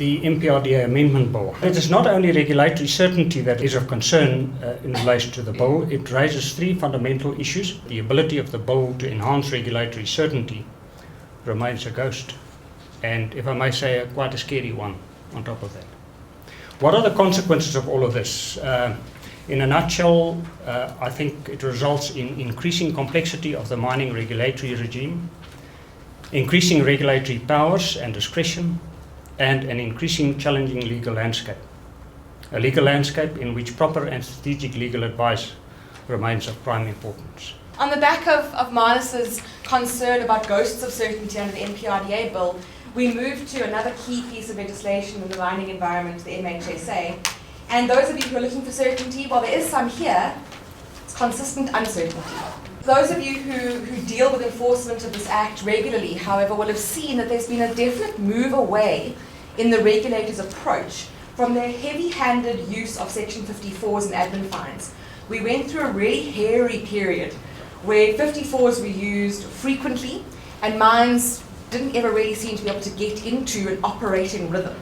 the MPRDA Amendment Bill. It is not only regulatory certainty that is of concern in relation to the bill, it raises three fundamental issues. The ability of the bill to enhance regulatory certainty remains a ghost, and if I may say, quite a scary one on top of that. What are the consequences of all of this? In a nutshell, I think it results in increasing complexity of the mining regulatory regime, increasing regulatory powers and discretion, and an increasing challenging legal landscape. A legal landscape in which proper and strategic legal advice remains of prime importance. On the back of Marnus's concern about ghosts of certainty under the MPRDA bill, we moved to another key piece of legislation in the mining environment, the MHSA. And those of you who are looking for certainty, well, there is some here. It's consistent uncertainty. Those of you who deal with enforcement of this act regularly, however, will have seen that there's been a definite move away in the regulators' approach from their heavy-handed use of Section 54s and admin fines. We went through a really hairy period where 54s were used frequently and mines didn't ever really seem to be able to get into an operating rhythm.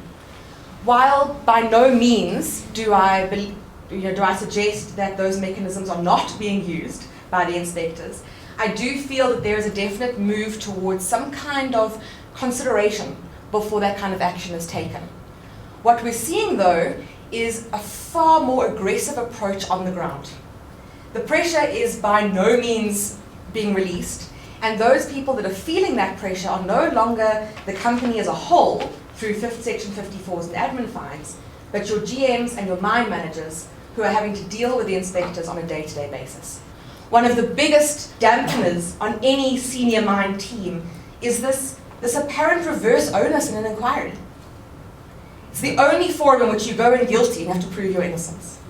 While by no means do I suggest that those mechanisms are not being used by the inspectors, I do feel that there is a definite move towards some kind of consideration before that kind of action is taken. What we're seeing, though, is a far more aggressive approach on the ground. The pressure is by no means being released, and those people that are feeling that pressure are no longer the company as a whole through Section 54s and admin fines, but your GMs and your mine managers who are having to deal with the inspectors on a day-to-day basis. One of the biggest dampeners on any senior mine team is this apparent reverse onus in an inquiry. It's the only forum in which you go in guilty and have to prove your innocence.